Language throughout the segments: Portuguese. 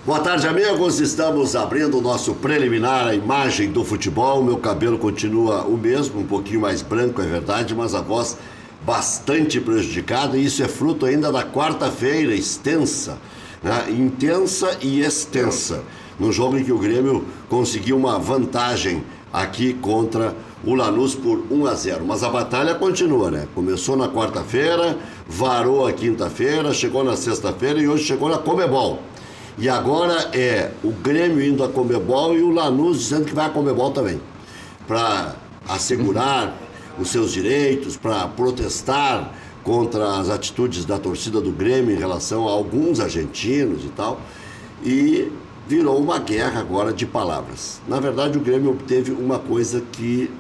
Boa tarde, amigos. Estamos abrindo o nosso preliminar, a imagem do futebol. Meu cabelo continua o mesmo, um pouquinho mais branco, é verdade, mas a voz bastante prejudicada. E isso é fruto ainda da quarta-feira extensa, né? Intensa e extensa, no jogo em que o Grêmio conseguiu uma vantagem aqui contra o Lanús por 1-0. Mas a batalha continua, né? Começou na quarta-feira, varou a quinta-feira, chegou na sexta-feira e hoje chegou na Conmebol. E agora é o Grêmio indo a Conmebol e o Lanús dizendo que vai a Conmebol também, para assegurar os seus direitos, para protestar contra as atitudes da torcida do Grêmio em relação a alguns argentinos e tal. E virou uma guerra agora de palavras. Na verdade, o Grêmio obteve uma coisa que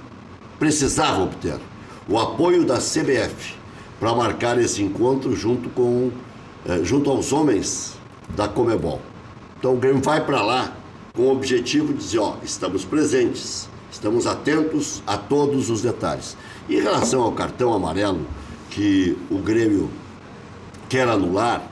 precisava obter: o apoio da CBF para marcar esse encontro junto aos homens da Conmebol. Então o Grêmio vai para lá com o objetivo de dizer, estamos presentes, estamos atentos a todos os detalhes. Em relação ao cartão amarelo que o Grêmio quer anular,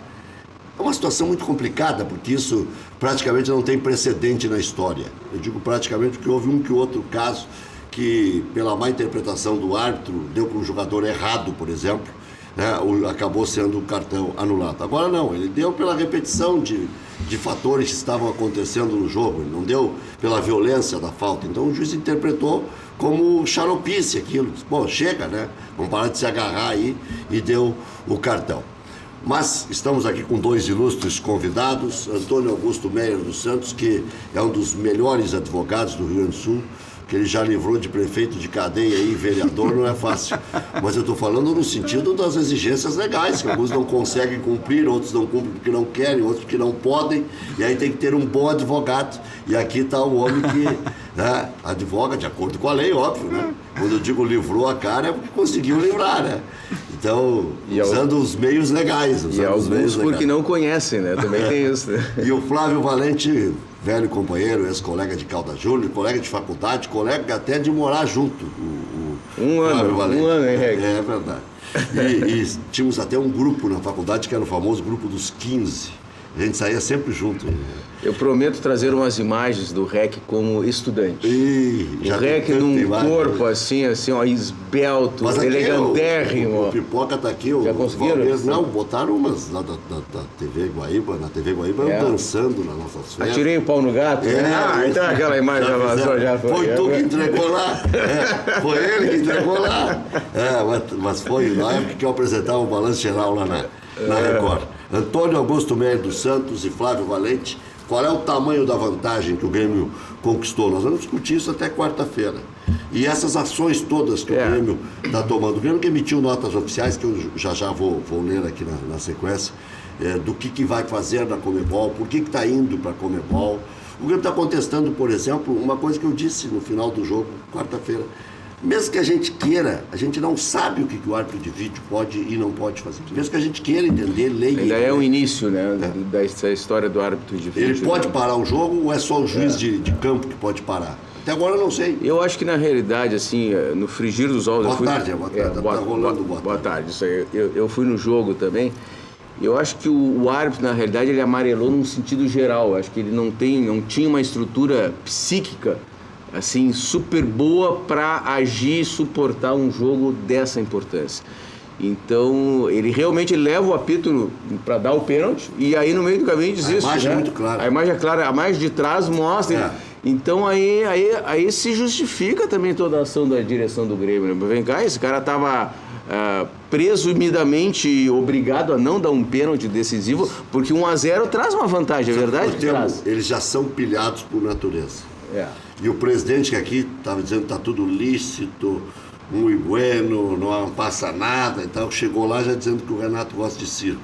é uma situação muito complicada, porque isso praticamente não tem precedente na história. Eu digo praticamente porque houve um que outro caso que, pela má interpretação do árbitro, deu para um jogador errado, por exemplo, né, acabou sendo o cartão anulado. Agora não, ele deu pela repetição de fatores que estavam acontecendo no jogo, ele não deu pela violência da falta. Então o juiz interpretou como xaropice aquilo. Bom, chega, né? Vamos parar de se agarrar aí, e deu o cartão. Mas estamos aqui com dois ilustres convidados: Antônio Augusto Meyer dos Santos, que é um dos melhores advogados do Rio Grande do Sul, que ele já livrou de prefeito de cadeia e vereador, não é fácil. Mas eu estou falando no sentido das exigências legais, que alguns não conseguem cumprir, outros não cumprem porque não querem, outros porque não podem, e aí tem que ter um bom advogado. E aqui está o homem que, né, advoga de acordo com a lei, óbvio, né? Quando eu digo livrou a cara, é porque conseguiu livrar, né? Então, usando os meios legais. E alguns porque não conhecem, né? Também tem isso, né? E o Flávio Valente, velho companheiro, ex-colega de Caldas Júnior, colega de faculdade, colega até de morar junto. Um ano, hein, Reg? É verdade. E tínhamos até um grupo na faculdade que era o famoso grupo dos 15. A gente saía sempre junto. Eu prometo trazer umas imagens do REC como estudante. O REC num corpo assim, ó, esbelto, elegantérrimo. O Pipoca tá aqui. Já conseguiram? Não, botaram umas lá da TV Guaíba, na TV Guaíba, dançando nas nossas festas. Atirei o pau no gato. Então aquela imagem já foi. Foi tu que entregou lá. Foi ele que entregou lá. Mas foi na época que eu apresentava o Balanço Geral lá na Record. Antônio Augusto Meyer dos Santos e Flávio Valente, qual é o tamanho da vantagem que o Grêmio conquistou? Nós vamos discutir isso até quarta-feira. E essas ações todas que o Grêmio está tomando. O Grêmio que emitiu notas oficiais, que eu já vou ler aqui na sequência, do que vai fazer na Conmebol, por que está indo para a Conmebol. O Grêmio está contestando, por exemplo, uma coisa que eu disse no final do jogo, quarta-feira. Mesmo que a gente queira, a gente não sabe o que o árbitro de vídeo pode e não pode fazer. Mesmo que a gente queira entender, leia. Ainda é o início, né, da história do árbitro de vídeo. Ele pode parar o jogo ou é só o juiz de campo que pode parar? Até agora eu não sei. Eu acho que na realidade, assim, no frigir dos ovos... Boa tarde. Tá rolando boa tarde. Isso aí. Eu fui no jogo também. Eu acho que o árbitro, na realidade, ele amarelou num sentido geral. Eu acho que ele não tinha uma estrutura psíquica assim, super boa para agir e suportar um jogo dessa importância. Então, ele realmente leva o apito para dar o pênalti e aí no meio do caminho desiste. A imagem é muito clara. A imagem é clara, a mais de trás mostra. Então, aí se justifica também toda a ação da direção do Grêmio. Né? Vem cá, esse cara estava presumidamente obrigado a não dar um pênalti decisivo, porque 1-0 traz uma vantagem, é verdade? Eles já são pilhados por natureza. E o presidente que aqui estava dizendo que está tudo lícito, muito bueno, não passa nada e tal, chegou lá já dizendo que o Renato gosta de circo.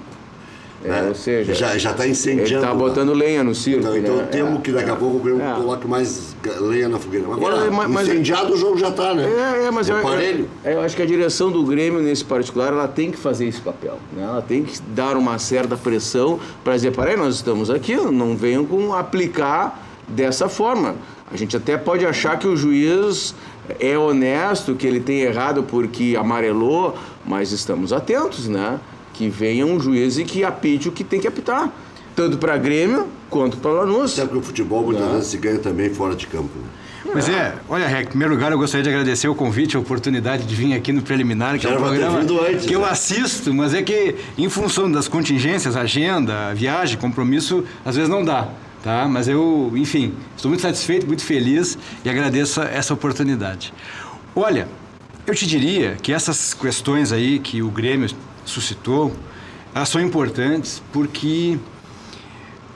Ou seja, já está incendiando. Ele está botando lenha no circo. Então temo que daqui a pouco o Grêmio coloque mais lenha na fogueira. Agora, incendiado o jogo já está, né? Mas eu acho que a direção do Grêmio, nesse particular, ela tem que fazer esse papel. Né? Ela tem que dar uma certa pressão para dizer, peraí, nós estamos aqui, não venham aplicar dessa forma. A gente até pode achar que o juiz é honesto, que ele tem errado porque amarelou, mas estamos atentos, né? Que venha um juiz e que apite o que tem que apitar. tanto para Grêmio quanto para Lanús. Até porque o futebol muitas vezes se ganha também fora de campo. Né? Pois olha, Rec, em primeiro lugar eu gostaria de agradecer o convite, a oportunidade de vir aqui no Preliminar, que é um programa antes, que eu assisto, mas é que em função das contingências, agenda, viagem, compromisso, às vezes não dá, tá? Mas eu, enfim, estou muito satisfeito, muito feliz e agradeço essa oportunidade. Olha, eu te diria que essas questões aí que o Grêmio suscitou, elas são importantes porque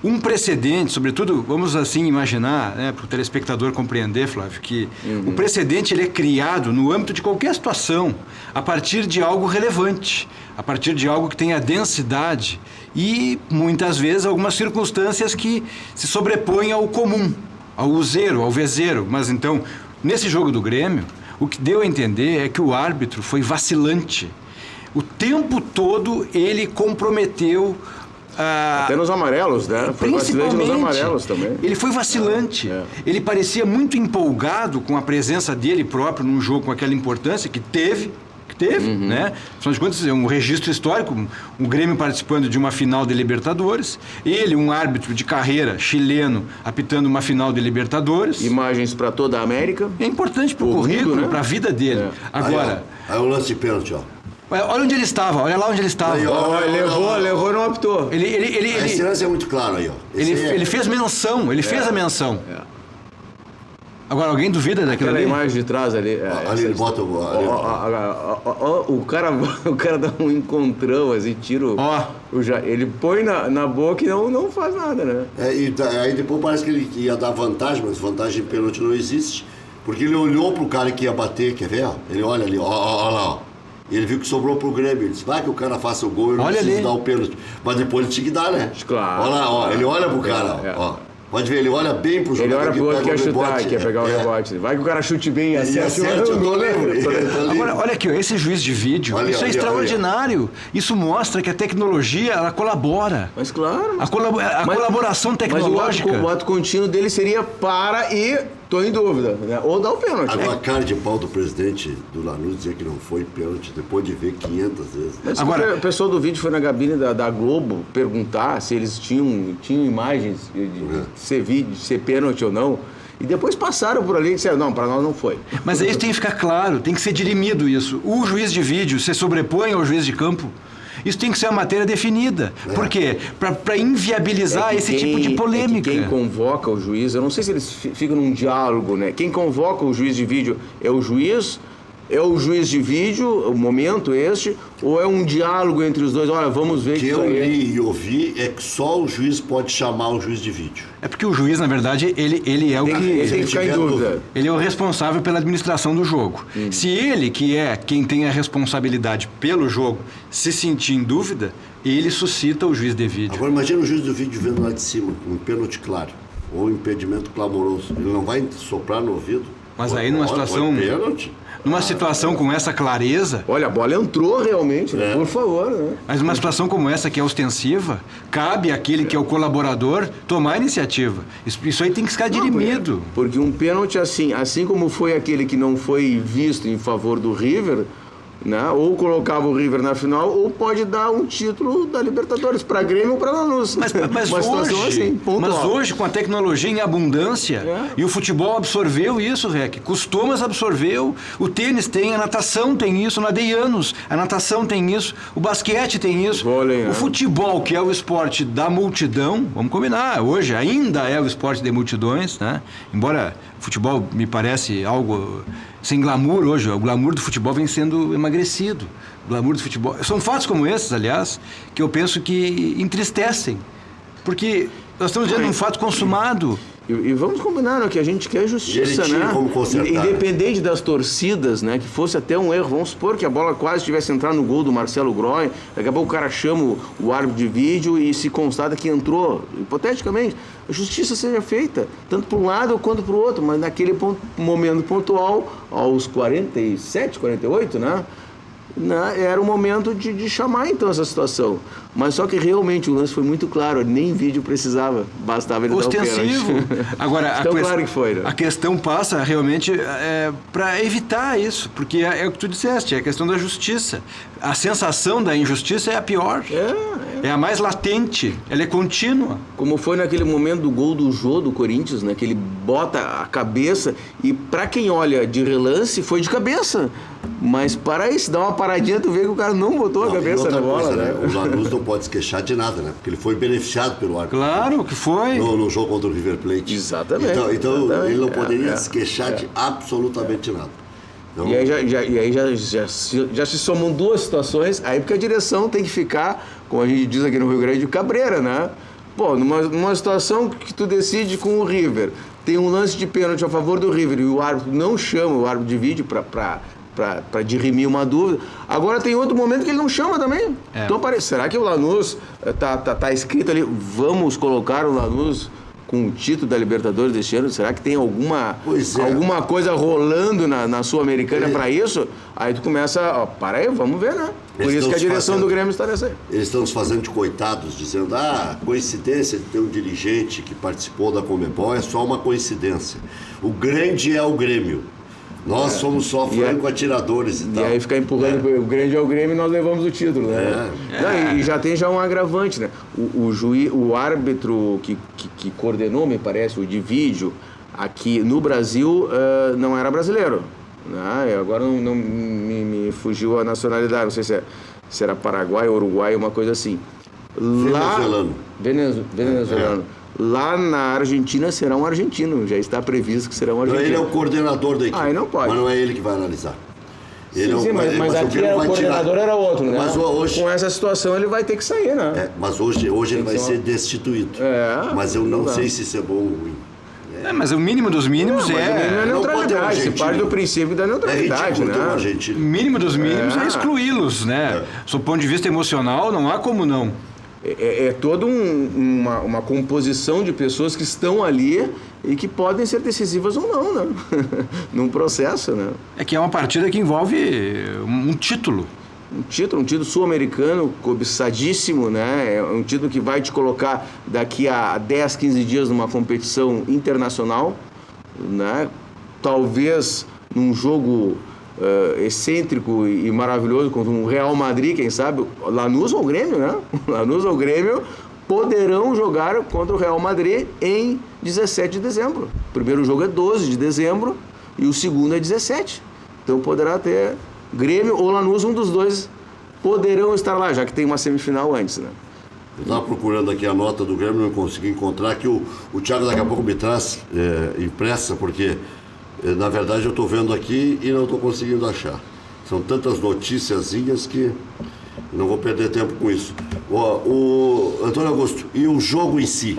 um precedente, sobretudo, vamos assim imaginar, né, para o telespectador compreender, Flávio, que o precedente ele é criado no âmbito de qualquer situação, a partir de algo relevante, a partir de algo que tenha densidade e, muitas vezes, algumas circunstâncias que se sobrepõem ao comum, ao useiro, ao vezeiro. Mas, então, nesse jogo do Grêmio, o que deu a entender é que o árbitro foi vacilante. O tempo todo ele comprometeu... Até nos amarelos, né? Foi vacilante nos amarelos também. Ele foi vacilante. Ele parecia muito empolgado com a presença dele próprio num jogo com aquela importância que teve, né? Afinal de contas, é um registro histórico, um Grêmio participando de uma final de Libertadores, ele, um árbitro de carreira chileno, apitando uma final de Libertadores. Imagens para toda a América. É importante para o currículo, né? Para a vida dele. Agora... Aí o lance de pênalti, ó. Olha onde ele estava, olha lá onde ele estava. Aí, levou e não optou. Esse lance é muito claro aí, ó. Ele fez menção, ele fez a menção. Agora, alguém duvida daquilo ali? Aquela imagem de trás ali. Ali ele bota o cara dá um encontrão, assim, tira ele põe na boca e não faz nada, né? Aí depois parece que ele ia dar vantagem, mas vantagem em pênalti não existe. Porque ele olhou pro cara que ia bater, quer ver? Ele olha ali, ó lá, ó. E ele viu que sobrou pro Grêmio. Ele disse, vai que o cara faça o gol, eu não preciso dar o pênalti. Mas depois ele tinha que dar, né? Claro. Olha lá, ó. Ele olha pro cara, ó. Pode ver, ele olha bem pro jogador. Ele olha pro outro que quer chutar, quer pegar o rebote. Vai que o cara chute bem e acerte o gol. Agora, olha aqui, ó, esse juiz de vídeo, isso é extraordinário. Isso mostra que a tecnologia, ela colabora. Mas claro. A colaboração tecnológica. Mas o ato contínuo dele seria para e... Tô em dúvida, né? Ou dá o pênalti. Agora, a cara de pau do presidente do Lanús dizer que não foi pênalti depois de ver 500 vezes. Mas agora, o pessoal do vídeo foi na cabine da Globo perguntar se eles tinham imagens de ser pênalti ou não. E depois passaram por ali e disseram, não, para nós não foi. Mas aí tem que ficar claro, tem que ser dirimido isso. O juiz de vídeo se sobrepõe ao juiz de campo. Isso tem que ser uma matéria definida. Por quê? Para inviabilizar esse tipo de polêmica. Quem convoca o juiz, eu não sei se eles ficam num diálogo, né? Quem convoca o juiz de vídeo é o juiz de vídeo, o momento ou é um diálogo entre os dois? Olha, vamos ver o que eu li e ouvi é que só o juiz pode chamar o juiz de vídeo. É porque o juiz, na verdade, ele é o que... Ele tem que ficar em dúvida. Ele é o responsável pela administração do jogo. Se ele, que é quem tem a responsabilidade pelo jogo, se sentir em dúvida, ele suscita o juiz de vídeo. Agora imagina o juiz do vídeo vendo lá de cima, um pênalti claro, ou um impedimento clamoroso. Ele não vai soprar no ouvido? Mas aí numa situação... Pênalti? Numa situação com essa clareza... Olha, a bola entrou realmente, né? Por favor, né? Mas numa situação como essa, que é ostensiva, cabe àquele que é o colaborador tomar a iniciativa. Isso aí tem que ficar dirimido. Porque um pênalti assim como foi aquele que não foi visto em favor do River... Né? Ou colocava o River na final, ou pode dar um título da Libertadores para Grêmio ou para Lanús. Mas hoje, com a tecnologia em abundância, e o futebol absorveu isso, Rec. Custou, mas absorveu. O tênis tem, a natação tem isso, nadei anos. A natação tem isso, o basquete tem isso. O futebol, que é o esporte da multidão, vamos combinar, hoje ainda é o esporte de multidões, né? Embora o futebol me parece algo... sem glamour hoje, o glamour do futebol vem sendo emagrecido. O glamour do futebol... São fatos como esses, aliás, que eu penso que entristecem. Porque nós estamos diante de um fato consumado. E vamos combinar, né, que a gente quer justiça, né? Como consertar, independente das torcidas, né? Que fosse até um erro. Vamos supor que a bola quase tivesse entrado no gol do Marcelo Groy. Daqui a pouco o cara chama o árbitro de vídeo e se constata que entrou. Hipoteticamente, a justiça seja feita, tanto para um lado quanto para o outro. Mas naquele momento pontual, aos 47, 48, né? Era o momento de chamar então essa situação. Mas só que realmente o lance foi muito claro, nem vídeo precisava, bastava ele ostensivo. Dar o pênalti. Agora, claro que foi, né? A questão passa realmente para evitar isso, porque é o que tu disseste, é a questão da justiça. A sensação da injustiça é a pior. é a mais latente, ela é contínua. Como foi naquele momento do gol do Jô, do Corinthians, né? Que ele bota a cabeça e pra quem olha de relance, foi de cabeça. Mas para isso, dá uma paradinha, tu vê que o cara não botou a cabeça na bola, coisa, né? O Lanús não pode se queixar de nada, né? Porque ele foi beneficiado pelo árbitro. Claro que foi. No jogo contra o River Plate. Exatamente. Então Exatamente. ele não poderia se queixar de absolutamente nada. Então, E aí já se somam duas situações, aí porque a direção tem que ficar, como a gente diz aqui no Rio Grande, cabreira, né? Pô, numa situação que tu decide com o River, tem um lance de pênalti a favor do River e o árbitro não chama o árbitro de vídeo para dirimir uma dúvida. Agora tem outro momento que ele não chama também. É. Então será que o Lanús tá escrito ali, vamos colocar o Lanús com o título da Libertadores deste ano? Será que tem alguma coisa rolando na Sul-Americana para isso? Aí tu começa, para aí, vamos ver, né? Por isso que a direção do Grêmio está nessa aí. Eles estão nos fazendo de coitados, dizendo, coincidência de ter um dirigente que participou da Conmebol é só uma coincidência. O grande é o Grêmio. Nós somos só franco-atiradores e tal. E aí ficar empurrando, o grande é o Grêmio e nós levamos o título, né? Não, e já tem um agravante, né? O árbitro que coordenou, me parece, o de vídeo, aqui no Brasil, não era brasileiro. Né? Agora não me fugiu a nacionalidade, não sei se era Paraguai ou Uruguai, uma coisa assim. Venezuelano. Venezuelano. Lá na Argentina será um argentino, já está previsto que será um argentino. Ele é o coordenador da equipe. Aí não pode. Mas não é ele que vai analisar. Mas aqui o coordenador era outro, né? Mas hoje, com essa situação ele vai ter que sair, né? mas hoje ele vai ser destituído. Mas eu não sei se isso é bom ou ruim. Mas o mínimo dos mínimos Mas o mínimo é não pode ter um neutralidade, se argentino. parte do princípio da neutralidade, ridículo ter um né? argentino. O mínimo dos mínimos é excluí-los, né? Do ponto de vista emocional, não há como não. É toda uma composição de pessoas que estão ali e que podem ser decisivas ou não, né? Num processo, né? É que é uma partida que envolve um título. Um título sul-americano cobiçadíssimo, né? É um título que vai te colocar daqui a 10, 15 dias numa competição internacional, né? Talvez num jogo excêntrico e maravilhoso contra um Real Madrid, quem sabe, Lanús ou Grêmio, né? Lanús ou Grêmio poderão jogar contra o Real Madrid em 17 de dezembro. O primeiro jogo é 12 de dezembro e o segundo é 17. Então poderá ter Grêmio ou Lanús, um dos dois poderão estar lá, já que tem uma semifinal antes, né? Eu estava procurando aqui a nota do Grêmio, não consegui encontrar, que o Thiago daqui a pouco me traz impressa, porque na verdade eu estou vendo aqui e não estou conseguindo achar. São tantas noticiazinhas que não vou perder tempo com isso. O Antônio Augusto, e o jogo em si?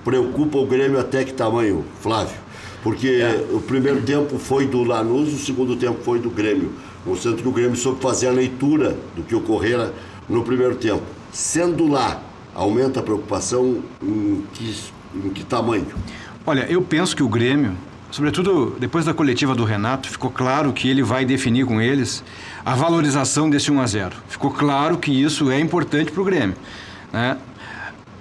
Preocupa o Grêmio até que tamanho, Flávio? Porque o primeiro tempo foi do Lanús, o segundo tempo foi do Grêmio. Mostrando que o Grêmio soube fazer a leitura do que ocorrera no primeiro tempo. Sendo lá, aumenta a preocupação em que tamanho? Olha, eu penso que o Grêmio, sobretudo depois da coletiva do Renato, ficou claro que ele vai definir com eles a valorização desse 1-0. Ficou claro que isso é importante para o Grêmio, né?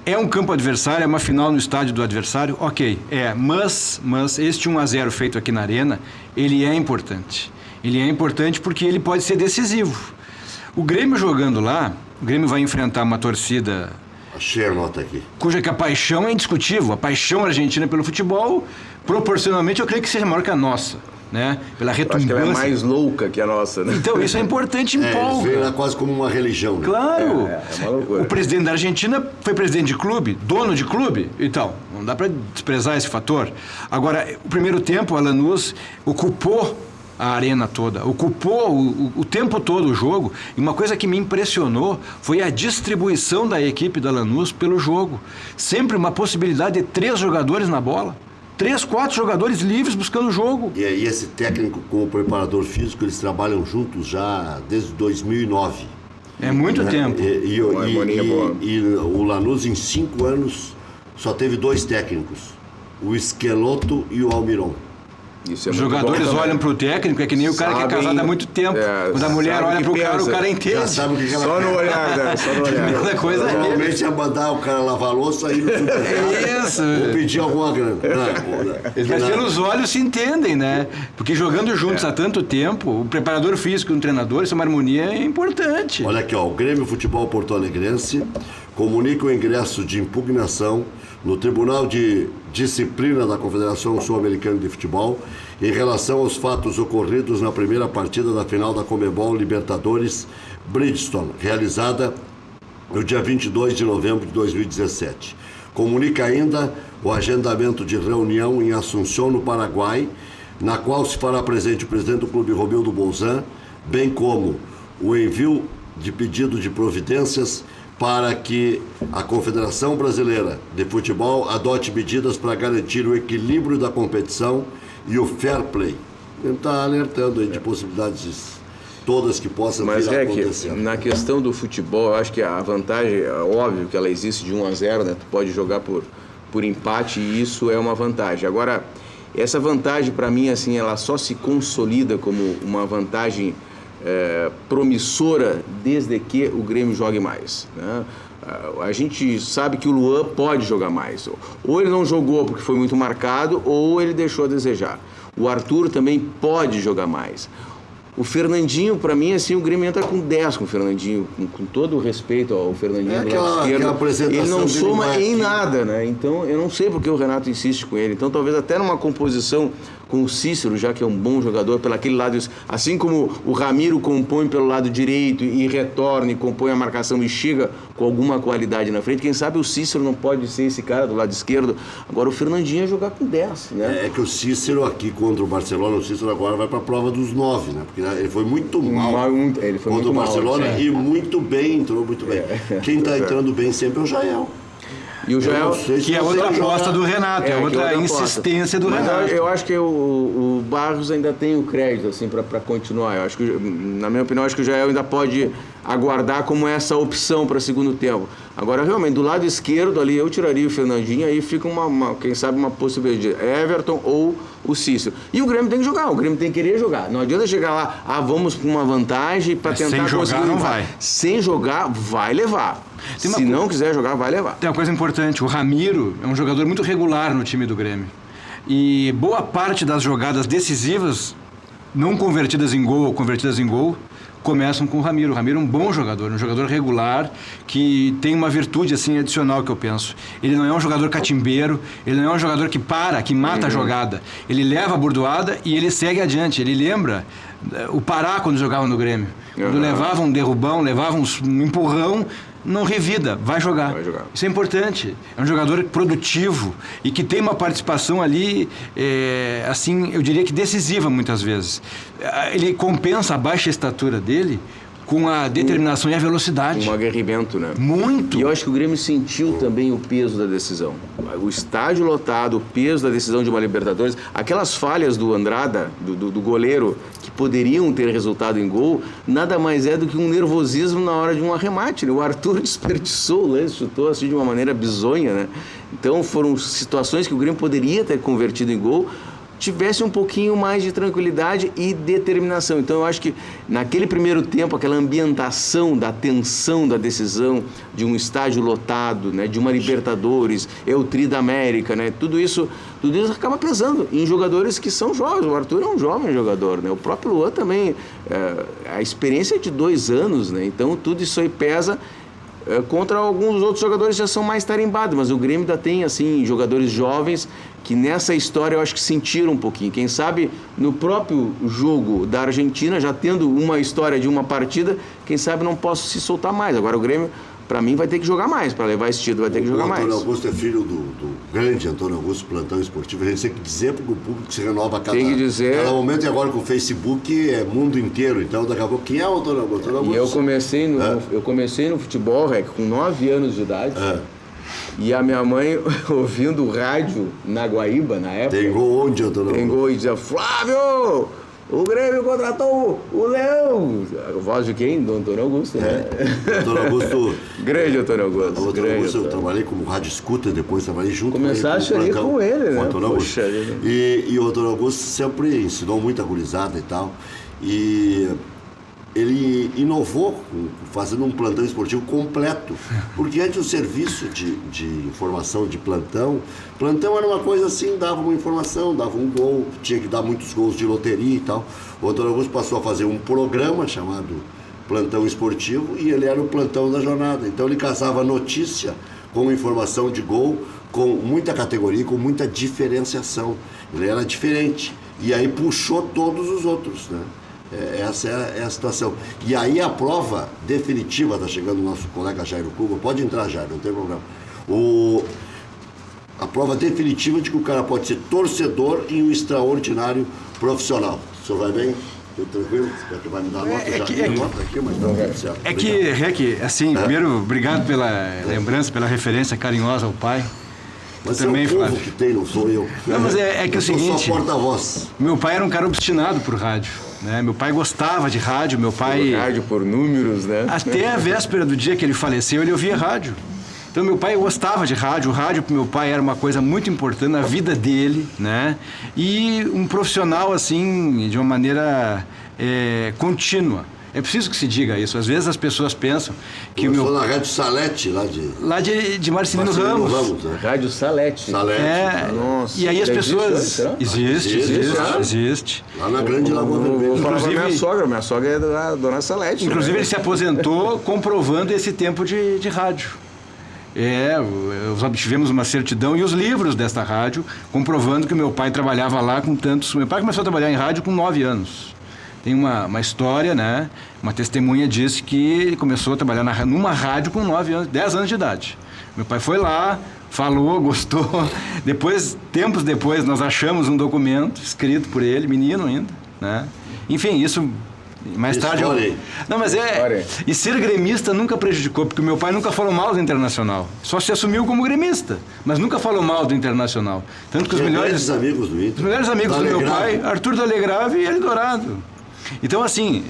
É um campo adversário, é uma final no estádio do adversário, ok, mas este 1-0 feito aqui na Arena, ele é importante. Ele é importante porque ele pode ser decisivo. O Grêmio jogando lá, o Grêmio vai enfrentar uma torcida... Achei a nota aqui. Cuja que a paixão é indiscutível. A paixão argentina pelo futebol, proporcionalmente, eu creio que seja maior que a nossa, né? Pela retumbância. Acho que ela é mais louca que a nossa, né? Então, isso é importante, empolga. Eles veem lá quase como uma religião, né? Claro. É uma loucura. O presidente da Argentina foi presidente de clube, dono de clube, então, não dá para desprezar esse fator. Agora, o primeiro tempo, a Lanús ocupou a arena toda, ocupou o tempo todo o jogo, e uma coisa que me impressionou foi a distribuição da equipe da Lanús pelo jogo. Sempre uma possibilidade de 3 jogadores na bola, 3, 4 jogadores livres buscando o jogo. E aí esse técnico com o preparador físico, eles trabalham juntos já desde 2009. É muito tempo. E o Lanús, em 5 anos, só teve 2 técnicos, o Esqueloto e o Almiron. Isso é Os muito jogadores bom olham para o técnico, é que nem o cara que é casado há muito tempo. Quando a mulher olha para o cara, o cara entende. Já sabe o que ela Só no olhar, né? Só no olhar. Aquela coisa é Normalmente é mandar o cara lavar a louça e ir no supermercado isso. ou pedir alguma grana. Mas pelos olhos se entendem, né? Porque jogando juntos há tanto tempo, o preparador físico e o treinador, isso é uma harmonia importante. Olha aqui, ó, o Grêmio Futebol Porto Alegrense comunica o ingresso de impugnação no Tribunal de Disciplina da Confederação Sul-Americana de Futebol em relação aos fatos ocorridos na primeira partida da final da Conmebol Libertadores Bridgestone, realizada no dia 22 de novembro de 2017. Comunica ainda o agendamento de reunião em Assunção, no Paraguai, na qual se fará presente o presidente do clube, Romildo Bolzan, bem como o envio de pedido de providências para que a Confederação Brasileira de Futebol adote medidas para garantir o equilíbrio da competição e o fair play. Ele está alertando aí de possibilidades todas que possam vir a acontecer. Na questão do futebol, eu acho que a vantagem, é óbvio que ela existe de 1-0, né? Tu pode jogar por empate e isso é uma vantagem. Agora, essa vantagem, para mim, assim, ela só se consolida como uma vantagem promissora desde que o Grêmio jogue mais, né? A gente sabe que o Luan pode jogar mais. Ou ele não jogou porque foi muito marcado, ou ele deixou a desejar. O Arthur também pode jogar mais. O Fernandinho, para mim, assim, o Grêmio entra com 10 com o Fernandinho, com todo o respeito ao Fernandinho do lado esquerdo. Ele não soma em nada, né? Então, eu não sei porque o Renato insiste com ele. Então, talvez até numa composição com o Cícero, já que é um bom jogador, pelo aquele lado, assim como o Ramiro compõe pelo lado direito e retorna e compõe a marcação e chega com alguma qualidade na frente, quem sabe o Cícero não pode ser esse cara do lado esquerdo. Agora o Fernandinho ia jogar com 10, né? É que o Cícero aqui contra o Barcelona, o Cícero agora vai para a prova dos 9, né? Porque ele foi muito mal ele foi contra muito o Barcelona mal, e muito bem, entrou muito bem. Quem está entrando bem sempre é o Jael. E o Jael, que é outra aposta do Renato, é outra insistência do Renato. Eu acho que o Barros ainda tem o crédito assim, para continuar. Eu acho que, na minha opinião, acho que o Jael ainda pode aguardar como essa opção para segundo tempo. Agora, realmente, do lado esquerdo ali, eu tiraria o Fernandinho, aí fica quem sabe, uma possibilidade de Everton ou o Cícero. E o Grêmio tem que jogar, o Grêmio tem que querer jogar. Não adianta chegar lá, vamos com uma vantagem para tentar sem conseguir. Jogar, não vai. Sem jogar, vai levar. Se não quiser jogar, vai levar. Tem uma coisa importante, o Ramiro é um jogador muito regular no time do Grêmio. E boa parte das jogadas decisivas, não convertidas em gol ou convertidas em gol, começam com o Ramiro. O Ramiro é um bom jogador, um jogador regular, que tem uma virtude assim adicional que eu penso. Ele não é um jogador catimbeiro, ele não é um jogador que mata a jogada. Ele leva a bordoada e ele segue adiante. Ele lembra o Pará quando jogava no Grêmio. Quando levava um derrubão, levava um empurrão, não revida, vai jogar. Isso é importante. É um jogador produtivo e que tem uma participação ali, assim, eu diria que decisiva muitas vezes. Ele compensa a baixa estatura dele com a determinação e a velocidade. Um aguerrimento, né? Muito. E eu acho que o Grêmio sentiu também o peso da decisão. O estádio lotado, o peso da decisão de uma Libertadores, aquelas falhas do Andrada, do goleiro, que poderiam ter resultado em gol, nada mais é do que um nervosismo na hora de um arremate, né? O Arthur desperdiçou o lance, chutou assim de uma maneira bizonha, né? Então foram situações que o Grêmio poderia ter convertido em gol, tivesse um pouquinho mais de tranquilidade e determinação. Então eu acho que naquele primeiro tempo, aquela ambientação da tensão da decisão de um estádio lotado, né, de uma Libertadores, o Tri da América, né, tudo isso acaba pesando em jogadores que são jovens. O Arthur é um jovem jogador, né, o próprio Luan também, a experiência é de 2 anos, né, então tudo isso aí pesa. Contra alguns outros jogadores já são mais tarimbados, mas o Grêmio ainda tem assim, jogadores jovens que nessa história eu acho que sentiram um pouquinho. Quem sabe no próprio jogo da Argentina, já tendo uma história de uma partida, quem sabe não posso se soltar mais. Agora o Grêmio, para mim, vai ter que jogar mais. Para levar esse título, vai ter que jogar mais. O Antônio Augusto é filho do grande Antônio Augusto, plantão esportivo. A gente tem que dizer para o público que se renova a cada momento. E agora com o Facebook é mundo inteiro. Então, daqui a pouco, quem é o Antônio Augusto? E eu comecei no futebol, com 9 anos de idade. E a minha mãe, ouvindo rádio na Guaíba, na época... Tem gol onde, Antônio Augusto? Tem gol e dizia, Flávio, O Grêmio contratou o Leão. A voz de quem? Do Antônio Augusto, né? Antônio Augusto. Grande Antônio Augusto. O Antônio Augusto, eu trabalhei como rádio escuta, depois trabalhei junto Começaste ali com ele, né? Antônio Augusto. E o Antônio Augusto sempre ensinou muita gurizada e tal. E ele inovou fazendo um plantão esportivo completo, porque antes o serviço de informação de plantão era uma coisa assim, dava uma informação, dava um gol, tinha que dar muitos gols de loteria e tal. O Antônio Augusto passou a fazer um programa chamado Plantão Esportivo e ele era o plantão da jornada. Então ele casava notícia com informação de gol, com muita categoria, com muita diferenciação. Ele era diferente e aí puxou todos os outros, né? Essa é a situação. E aí a prova definitiva, está chegando o nosso colega Jairo Cuba, pode entrar, Jairo, não tem problema. A prova definitiva de que o cara pode ser torcedor e um extraordinário profissional. O senhor vai bem? Tudo tranquilo? Já que vai me dar a nota, aqui, mas não é certo. É que, Rec, assim, primeiro, obrigado pela lembrança, pela referência carinhosa ao pai. Mas também, é o povo que tem, não sou eu. Não, mas é que eu o seguinte... sou só porta-voz. Meu pai era um cara obstinado por rádio, né? Meu pai gostava de rádio, meu pai... Por rádio, por números, né? Até a véspera do dia que ele faleceu, ele ouvia rádio. Então, meu pai gostava de rádio. O rádio, para meu pai, era uma coisa muito importante na vida dele, né? E um profissional, assim, de uma maneira contínua. É preciso que se diga isso. Às vezes as pessoas pensam que eu sou na Rádio Salete, lá de Marcelino Ramos. Né? Rádio Salete. Nossa. E aí as pessoas... Existe. Lá na Grande Lagoa Vermelha. Vou falar pra minha sogra é da Dona Salete. Inclusive, né? ele se aposentou comprovando esse tempo de rádio. Nós obtivemos uma certidão e os livros desta rádio, comprovando que meu pai trabalhava lá com tantos... Meu pai começou a trabalhar em rádio com 9 anos. Tem uma história, né? Uma testemunha disse que ele começou a trabalhar numa rádio com 9 anos, 10 anos de idade. Meu pai foi lá, falou, gostou. Tempos depois, nós achamos um documento escrito por ele, menino ainda, né? Enfim, isso... Mais tarde Não, mas E ser gremista nunca prejudicou, porque o meu pai nunca falou mal do Internacional. Só se assumiu como gremista, mas nunca falou mal do Internacional. Tanto que os melhores amigos do Inter. Os melhores amigos do meu pai, Arthur D'Alegrave e Eldorado. Então, assim,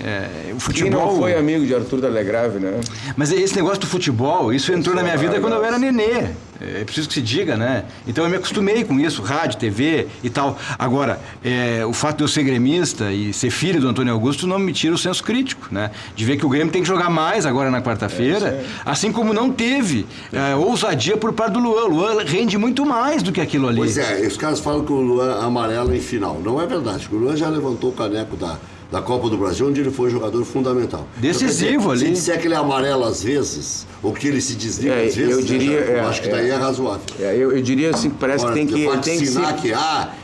o futebol... Quem não foi amigo de Arthur D'Alegrave, né? Mas esse negócio do futebol, isso entrou na minha vida quando eu era nenê. É preciso que se diga, né? Então eu me acostumei com isso, rádio, TV e tal. Agora, o fato de eu ser gremista e ser filho do Antônio Augusto não me tira o senso crítico, né? De ver que o Grêmio tem que jogar mais agora na quarta-feira, assim como não teve ousadia por parte do Luan. O Luan rende muito mais do que aquilo ali. Pois os caras falam que o Luan amarela em final. Não é verdade, o Luan já levantou o caneco da Copa do Brasil, onde ele foi jogador fundamental. Decisivo ali. Se disser que ele é amarelo às vezes, ou que ele se desliga às vezes, eu diria, eu acho que daí é razoável. Eu diria assim, que parece que tem que... Tem que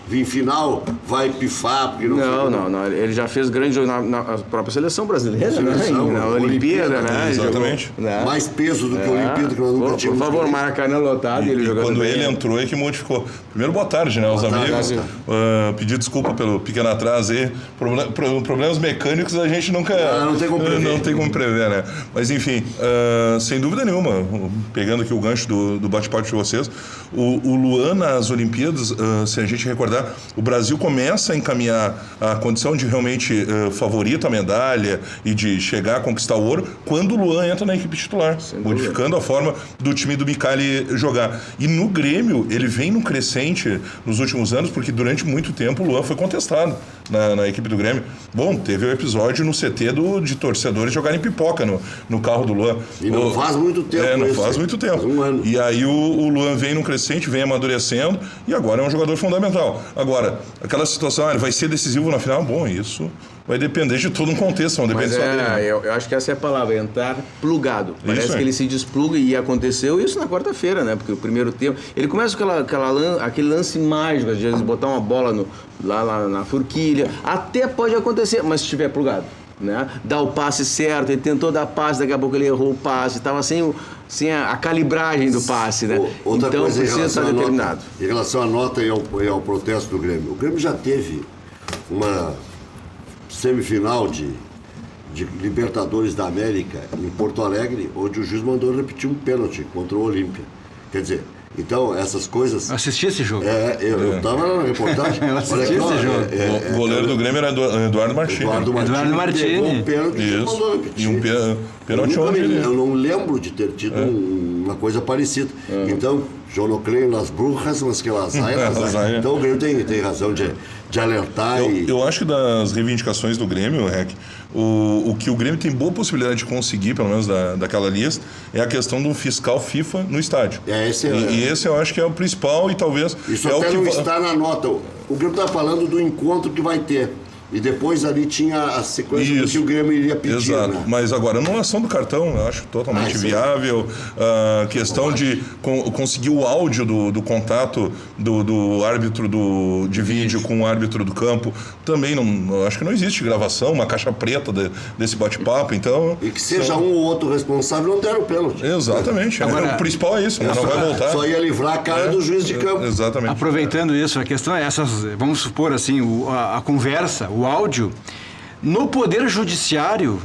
que em final vai pifar, porque não. Ele já fez grande jogo na própria seleção brasileira, na Olimpíada, né? Exatamente. Jogou, mais peso do que a Olimpíada, que nós nunca tínhamos. Por favor, Maracanã lotado, ele jogando quando bem. Ele entrou é que modificou. Primeiro, boa tarde, né, aos amigos. Pedir desculpa pelo pequeno atraso aí. Problemas mecânicos a gente nunca... não tem como prever. Não tem como prever, né? Mas, enfim, sem dúvida nenhuma, pegando aqui o gancho do bate-papo de vocês, o Luan nas Olimpíadas, se a gente recordar, o Brasil começa a encaminhar a condição de realmente favorito à medalha e de chegar a conquistar o ouro quando o Luan entra na equipe titular, modificando a forma do time do Micali jogar. E no Grêmio, ele vem num crescente nos últimos anos, porque durante muito tempo o Luan foi contestado na equipe do Grêmio. Bom, teve o episódio no CT de torcedores jogarem pipoca no carro do Luan. E não faz muito tempo. Não faz muito tempo. Faz um ano. E aí o Luan vem num crescente, vem amadurecendo e agora é um jogador fundamental. Agora, aquela situação, ele vai ser decisivo na final? Bom, isso vai depender de todo um contexto, não depende só dele. Eu acho que essa é a palavra, entrar plugado. Parece que ele se despluga e aconteceu isso na quarta-feira, né? Porque o primeiro tempo... Ele começa com aquele lance mágico, às vezes botar uma bola lá na forquilha. Até pode acontecer, mas se estiver plugado, né? Dá o passe certo, ele tentou dar passe, daqui a pouco ele errou o passe, estava sem a calibragem do passe, né? Outra então coisa precisa estar determinado. Em relação à nota e ao protesto do Grêmio. O Grêmio já teve uma semifinal de Libertadores da América em Porto Alegre, onde o juiz mandou repetir um pênalti contra o Olímpia. Quer dizer, Então, essas coisas... Eu assisti esse jogo. Eu estava na reportagem. Eu assisti esse jogo. O goleiro do Grêmio era Eduardo Martini. Eduardo Martini. Pegou um pênalti e mandou repetir. E um pênalti onde eu não lembro de ter tido uma coisa parecida. Então, eu não creio nas bruxas, mas que elas saem. Então, o Grêmio tem razão de alertar. Eu acho que das reivindicações do Grêmio, Rec, o que o Grêmio tem boa possibilidade de conseguir, pelo menos daquela lista, é a questão de um fiscal FIFA no estádio. E esse eu acho que é o principal e talvez... Isso é até o que não está na nota. O Grêmio está falando do encontro que vai ter. E depois ali tinha a sequência do que o Grêmio iria pedir. Exato. Né? Mas agora, a anulação do cartão, eu acho totalmente viável. A questão de conseguir o áudio do contato do árbitro de vídeo com o árbitro do campo, também não, acho que não existe gravação, uma caixa preta desse bate-papo, então... E que seja um ou outro responsável, não deram o pênalti. Exatamente. Agora, o principal é isso, não vai voltar. Só ia livrar a cara do juiz de campo. Exatamente. Aproveitando isso, a questão é essas, vamos supor assim, a conversa, o áudio, no Poder Judiciário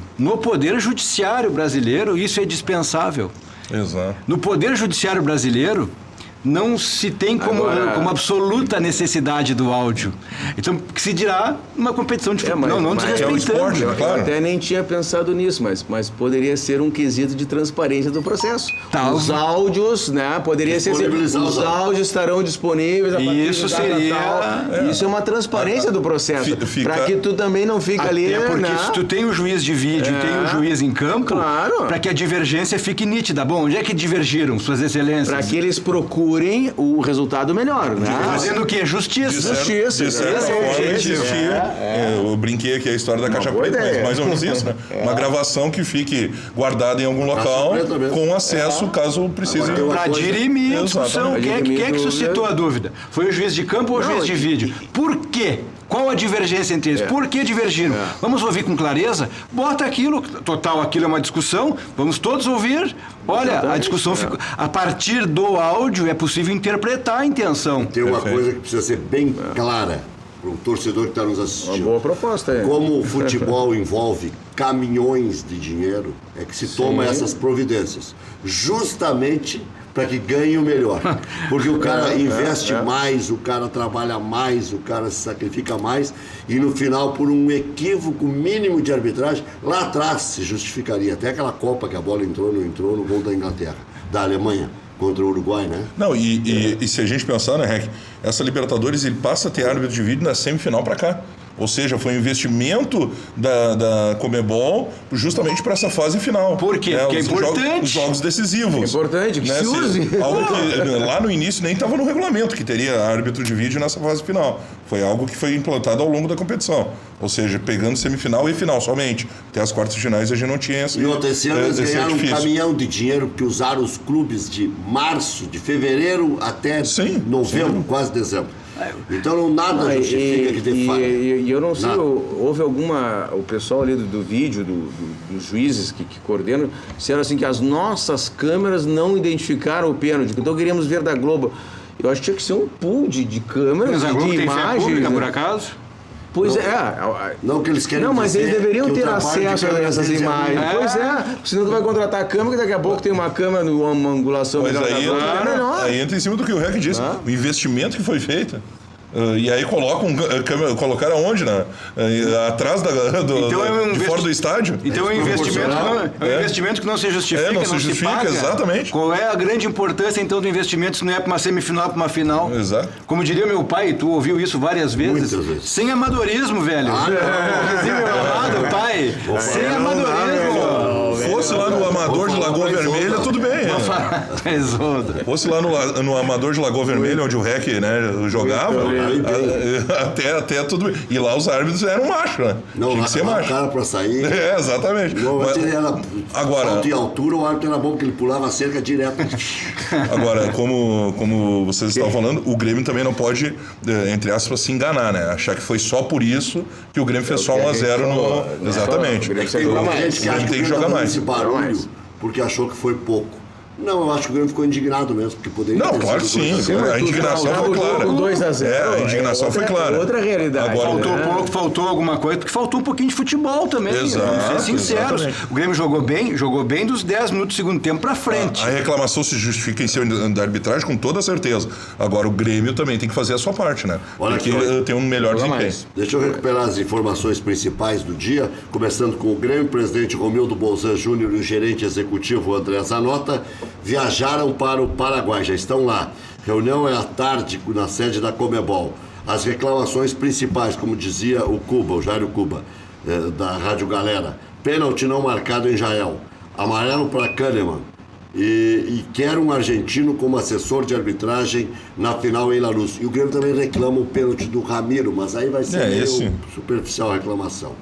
brasileiro, isso é dispensável. Exato. No Poder Judiciário brasileiro, não se tem como absoluta necessidade do áudio. Então, que se dirá uma competição de futebol. Não desrespeitando. É um esporte, Eu claro. até nem tinha pensado nisso, mas poderia ser um quesito de transparência do processo. Os áudios, né? Poderia ser assim, os áudios estarão disponíveis a partir Isso de data seria... tal. Isso é uma transparência do processo. Para que tu também não fique ali... Porque né? se tu tem o juiz de vídeo e tem o juiz em campo, para que a divergência fique nítida. Bom, onde é que divergiram, suas excelências? Para que eles procurem o resultado melhor, né? Fazendo o quê? Justiça. De certa forma, existia. Eu brinquei aqui a história da caixa preta, mas mais ou menos isso, né? Uma gravação que fique guardada em algum local com acesso, caso precise. Para dirimir a discussão. Quem é que suscitou a dúvida? Foi o juiz de campo ou o juiz de vídeo? Por quê? Qual a divergência entre eles? Por que divergiram? Vamos ouvir com clareza? Bota aquilo, total, aquilo é uma discussão, vamos todos ouvir. Olha, a discussão ficou... A partir do áudio é possível interpretar a intenção. Tem uma coisa que precisa ser bem clara para o torcedor que está nos assistindo. Uma boa proposta, é. Como o futebol envolve caminhões de dinheiro, é que se toma essas providências. Justamente para que ganhe o melhor. Porque o cara investe mais, o cara trabalha mais, o cara se sacrifica mais e no final, por um equívoco mínimo de arbitragem, lá atrás se justificaria. Até aquela Copa que a bola entrou, não entrou no gol da Inglaterra, da Alemanha contra o Uruguai, né? Não, e se a gente pensar, né, Rec, essa Libertadores, ele passa a ter árbitro de vídeo na semifinal para cá. Ou seja, foi um investimento da Conmebol justamente para essa fase final. Por quê? Porque é importante. Os jogos decisivos. É importante que se use. Algo que lá no início nem estava no regulamento, que teria árbitro de vídeo nessa fase final. Foi algo que foi implantado ao longo da competição. Ou seja, pegando semifinal e final somente. Até as quartas finais a gente não tinha esse. E outra, esse ano eles ganharam um caminhão de dinheiro que usaram os clubes de março, de fevereiro até novembro, quase dezembro. Então nada justifica que dê falha. E eu não sei, houve alguma... O pessoal ali do vídeo, dos juízes que coordenam, disseram assim que as nossas câmeras não identificaram o pênalti, então queríamos ver da Globo. Eu acho que tinha que ser um pool de câmeras, mas a Globo de tem imagens. fé pública, por acaso? Pois Não que eles querem. Não, mas eles deveriam ter acesso a essas imagens. Pois Senão tu vai contratar a câmera, que daqui a pouco tem uma câmera numa angulação Mas melhor. aí entra em cima do que o Rec disse. O investimento que foi feito. E aí colocaram aonde? Atrás de fora do estádio? Então é um investimento que não se justifica, não se paga. Exatamente. Qual é a grande importância então do investimento se não é para uma semifinal, para uma final? Exato. Como diria meu pai, tu ouviu isso várias vezes? Muitas vezes. Sem amadorismo, velho. Dizia meu amado pai, sem amadorismo. Fosse lá no Amador de Lagoa Vermelha, tudo bem. Fosse lá no Amador de Lagoa Vermelha, onde o Rec, né, jogava, até tudo bem. E lá os árbitros eram machos, né? Não, tinha que ser macho. O cara pra sair. Exatamente. Ele era agora, salto e altura, o árbitro era bom porque ele pulava a cerca direto. Agora, como vocês estavam falando, o Grêmio também não pode, entre aspas, se enganar, né? Achar que foi só por isso que o Grêmio fez só 1-0 no... Exatamente. Tem muita gente que acha que tem que jogar mais. Esse barulho porque achou que foi pouco. Não, eu acho que o Grêmio ficou indignado mesmo, porque poderia Não, ter claro que sido sim. 2 a 0. A indignação foi clara. Com 2-0. A indignação foi clara. Outra realidade. Agora, Faltou né? pouco, faltou alguma coisa, porque faltou um pouinho de futebol também. Exato, Vamos ser sinceros. exatamente. O Grêmio jogou bem dos 10 minutos do segundo tempo pra frente. A reclamação se justifica em cima da arbitragem, com toda certeza. Agora, o Grêmio também tem que fazer a sua parte, né? Olha Porque aqui, tem um melhor desempenho. mais. Deixa eu recuperar as informações principais do dia, começando com o Grêmio. O presidente Romildo Bolzan Júnior e o gerente executivo André Zanota viajaram para o Paraguai, já estão lá. Reunião é à tarde na sede da Conmebol. As reclamações principais, como dizia o Cuba, o Jairo Cuba, da Rádio Galera: pênalti não marcado em Jael, amarelo para Kahneman, e quer um argentino como assessor de arbitragem na final em Lanús. E o Grêmio também reclama o pênalti do Ramiro, mas aí vai ser meio superficial a reclamação.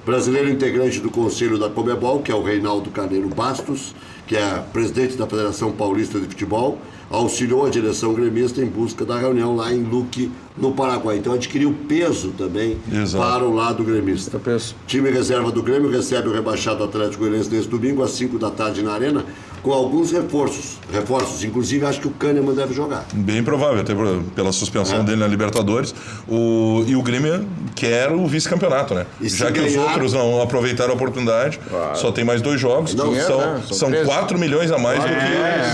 Brasileiro integrante do Conselho da Conmebol, que é o Reinaldo Carneiro Bastos, que é presidente da Federação Paulista de Futebol, auxiliou a direção gremista em busca da reunião lá em Luque, no Paraguai. Então adquiriu peso também para o lado gremista. Time reserva do Grêmio recebe o rebaixado Atlético Goianiense neste domingo às 5 da tarde na Arena, com alguns reforços. Inclusive, acho que o Kahneman deve jogar. Bem provável, até pela suspensão dele na Libertadores. E o Grêmio quer o vice-campeonato, né? Já que os outros não aproveitaram a oportunidade, só tem mais 2 jogos. São 4 milhões a mais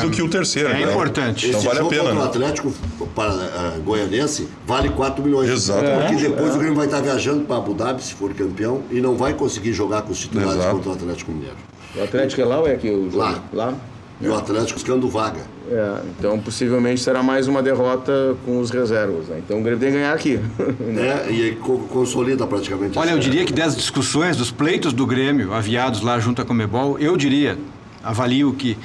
do que o terceiro. É importante. Então Esse vale a jogo pena. contra o Atlético Goianiense vale 4 milhões. Exatamente. Porque depois o Grêmio vai estar viajando para Abu Dhabi, se for campeão, e não vai conseguir jogar com os titulares contra o Atlético Mineiro. O Atlético é lá ou é aqui? Lá? E o Atlético buscando vaga. Então possivelmente será mais uma derrota com os reservas, né? Então o Grêmio tem que ganhar aqui. E aí consolida praticamente. Olha, eu diria que das discussões, dos pleitos do Grêmio, aviados lá junto à Conmebol, eu diria, avalio que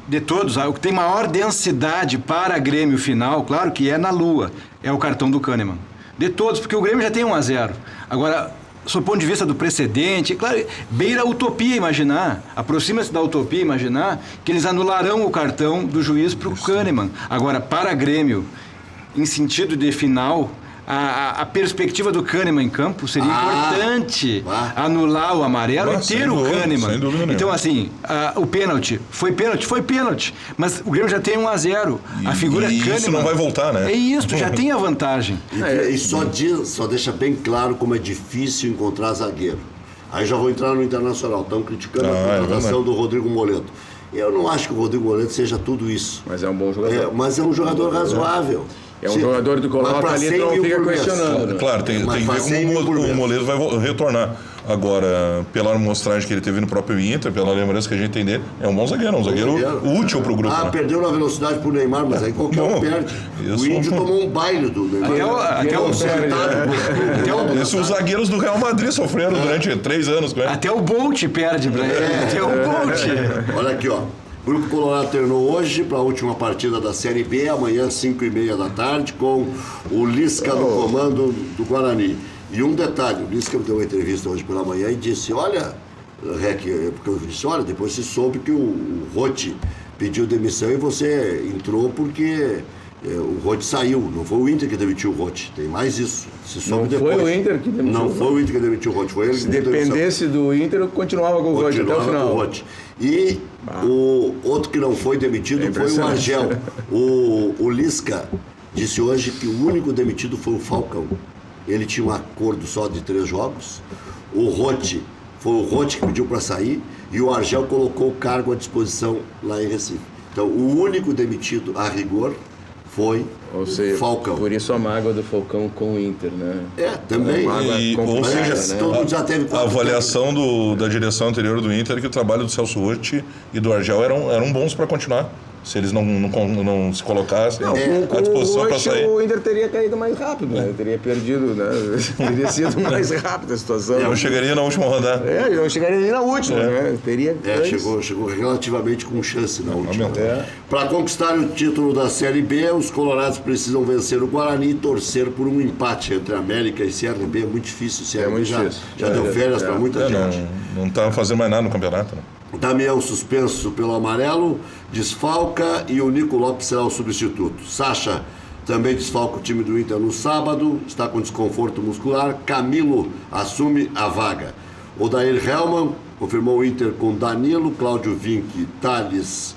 de todos, o que tem maior densidade para Grêmio final, claro que é na Lua, é o cartão do Kahneman. De todos, porque o Grêmio já tem 1-0. Agora, sob o ponto de vista do precedente, claro, beira a utopia imaginar, aproxima-se da utopia imaginar que eles anularão o cartão do juiz para o Kahneman. Agora, para Grêmio, em sentido de final, a perspectiva do Kahneman em campo seria importante anular o amarelo e ter o Kahneman. Então, assim, o pênalti, foi pênalti, mas o Grêmio já tem 1-0. A figura Kahneman... isso não vai voltar, né? É isso, já tem a vantagem. E só deixa bem claro como é difícil encontrar zagueiro. Aí já vou entrar no Internacional. Estão criticando a contratação do Rodrigo Moledo. Eu não acho que o Rodrigo Moledo seja tudo isso. Mas é um bom jogador. Mas é um jogador razoável. É um jogador do coloca ali, tu não fica questionando. Claro, tem que ver como o Moledo vai retornar. Agora, pela amostragem que ele teve no próprio Inter, pela lembrança que a gente tem dele, é um bom zagueiro, um zagueiro útil pro grupo. Né? Perdeu na velocidade pro Neymar, mas aí qualquer um perde. O Índio tomou um baile do Neymar. Os zagueiros do Real Madrid sofreram durante 3 anos com ele. Até o Bolt perde pra ele. Até o Bolt. Olha aqui, ó. O Grupo Colorado terminou hoje para a última partida da Série B, amanhã às 5h30 da tarde, com o Lisca no comando do Guarani. E um detalhe, o Lisca deu uma entrevista hoje pela manhã e disse, olha, Rec, porque eu disse, olha, depois se soube que o Rotti pediu demissão e você entrou porque o Rotti saiu. Não foi o Inter que demitiu o Rotti, tem mais isso. Se soube depois. Foi o Inter que demitiu o Rotti. Não foi o Inter que demitiu o Rotti, foi ele que demitiu. Se dependesse do Inter, eu continuava com o Rotti até o final. E o outro que não foi demitido foi o Argel. O Lisca disse hoje que o único demitido foi o Falcão. Ele tinha um acordo só de 3 jogos. O Rotti, foi o Rotti que pediu para sair e o Argel colocou o cargo à disposição lá em Recife. Então, o único demitido a rigor foi Ou seja, Falcão. Por isso a mágoa do Falcão com o Inter, né? Também. Ou seja, todo mundo já teve a avaliação da direção anterior do Inter é que o trabalho do Celso Rotti e do Argel eram bons para continuar. Se eles não se colocassem à disposição para sair. O Inter teria caído mais rápido, né? Teria perdido, né? Teria sido mais rápida a situação. Não chegaria na última rodada. Não chegaria nem na última, né? Teria chegou relativamente com chance na última. Para conquistar o título da Série B, os colorados precisam vencer o Guarani e torcer por um empate entre América e CRB. É muito difícil. O CRB já deu férias para muita gente. Não está fazendo mais nada no campeonato, né? Damião suspenso pelo amarelo, desfalca e o Nico Lopes será o substituto. Sacha também desfalca o time do Inter no sábado, está com desconforto muscular. Camilo assume a vaga. Odair Hellmann confirmou o Inter com Danilo, Cláudio Vinck, Thales,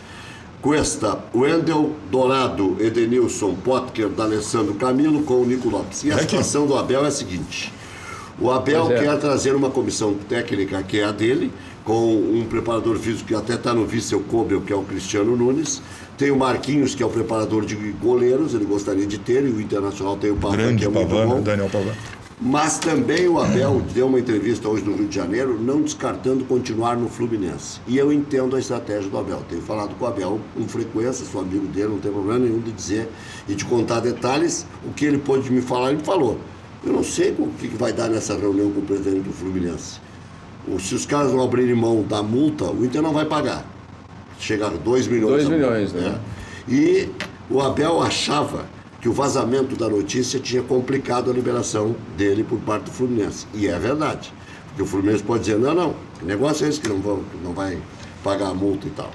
Cuesta, Wendel, Dourado, Edenilson, Potker, D'Alessandro, Camilo com o Nico Lopes. E a situação do Abel é a seguinte: o Abel quer trazer uma comissão técnica que é a dele, com um preparador físico que até está no Vissel Kobe, que é o Cristiano Nunes. Tem o Marquinhos, que é o preparador de goleiros, ele gostaria de ter, e o Internacional tem o Pavan, que é muito bom. Daniel Pavan. Mas também o Abel deu uma entrevista hoje no Rio de Janeiro, não descartando continuar no Fluminense. E eu entendo a estratégia do Abel. Tenho falado com o Abel com frequência, sou amigo dele, não tem problema nenhum de dizer e de contar detalhes. O que ele pôde me falar, ele falou. Eu não sei o que vai dar nessa reunião com o presidente do Fluminense. Se os caras não abrirem mão da multa, o Inter não vai pagar. Chega a 2 milhões. 2 milhões, né? E o Abel achava que o vazamento da notícia tinha complicado a liberação dele por parte do Fluminense. E é verdade. Porque o Fluminense pode dizer, não, que negócio é esse que não vai pagar a multa e tal.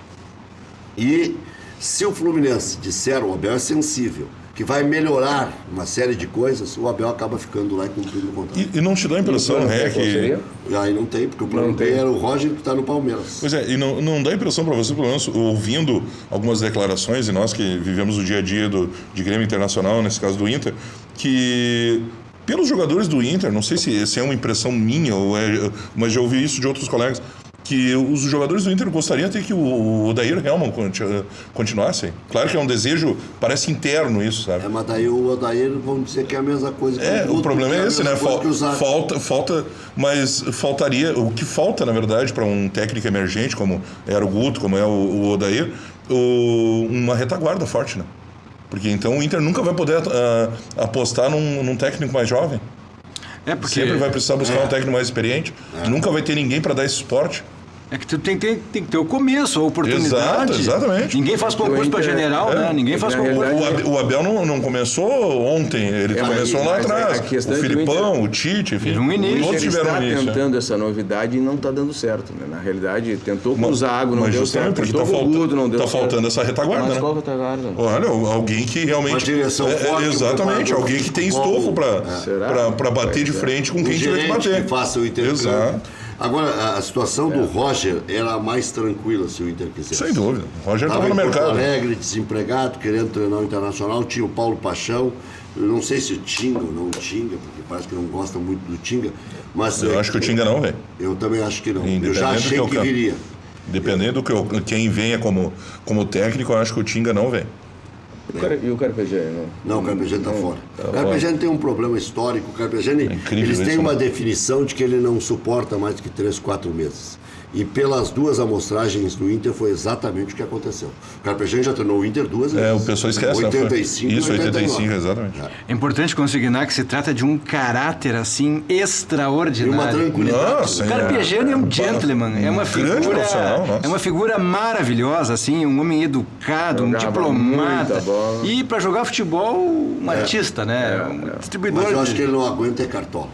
E se o Fluminense disser, o Abel é sensível, que vai melhorar uma série de coisas, o Abel acaba ficando lá e cumprindo o contrato. E não te dá a impressão, que... E aí não tem, porque o plano B era o Roger que está no Palmeiras. Pois é, e não dá a impressão para você, pelo menos ouvindo algumas declarações, e nós que vivemos o dia a dia de Grêmio Internacional, nesse caso do Inter, que pelos jogadores do Inter, não sei se é uma impressão minha, mas já ouvi isso de outros colegas, que os jogadores do Inter gostariam até que o Odair Hellmann continuasse. Claro que é um desejo, parece interno isso, sabe? Mas daí o Odair, vamos dizer que é a mesma coisa que o problema é esse, né? Faltaria, o que falta, na verdade, para um técnico emergente, como era o Guto, como é o Odair, uma retaguarda forte, né? Porque então o Inter nunca vai poder apostar num técnico mais jovem. Sempre vai precisar buscar um técnico mais experiente. Nunca vai ter ninguém para dar esse suporte. É que tu tem que ter o começo, a oportunidade. Exatamente. Ninguém faz concurso para general, né? Ninguém faz concurso. O Abel não começou ontem, ele começou lá atrás. O Filipão, o Tite, enfim. Um início. Ele está tentando essa novidade e não está dando certo, né? Na realidade, tentou com o Zago, não deu certo. Porque tentou com o Guto, não deu certo. Tá faltando essa retaguarda, né? Qual retaguarda? Olha, alguém que realmente... Uma direção forte. Exatamente, alguém que tem estofo para bater de frente com quem tiver que bater. Que faça o intercâmbio. Exato. Agora, a situação do Roger era mais tranquila se o Inter quisesse. Sem dúvida. O Roger estava no mercado. Porto Alegre, desempregado, querendo treinar o Internacional. Tinha o Paulo Paixão. Eu não sei se o Tinga ou não o Tinga, porque parece que não gosta muito do Tinga. Mas eu acho que o Tinga não, velho. Eu também acho que não. Eu já achei que viria. Dependendo do quem venha como técnico, eu acho que o Tinga não vem. E o Carpegiani? Não, o Carpegiani está fora. O Carpegiani tem um problema histórico. O Carpegiani, eles têm uma definição de que ele não suporta mais do que 3, 4 meses. E pelas duas amostragens do Inter foi exatamente o que aconteceu. O Carpegiani já treinou o Inter 2 vezes. O pessoal esquece. 85 Isso, 89. 85, exatamente. É importante consignar que se trata de um caráter, assim, extraordinário. E uma tranquilidade. Nossa, O Carpegiani é um gentleman, é uma figura maravilhosa, assim, um homem educado, um diplomata. E para jogar futebol, um artista, né? Um distribuidor. Mas eu acho que ele não aguenta cartola.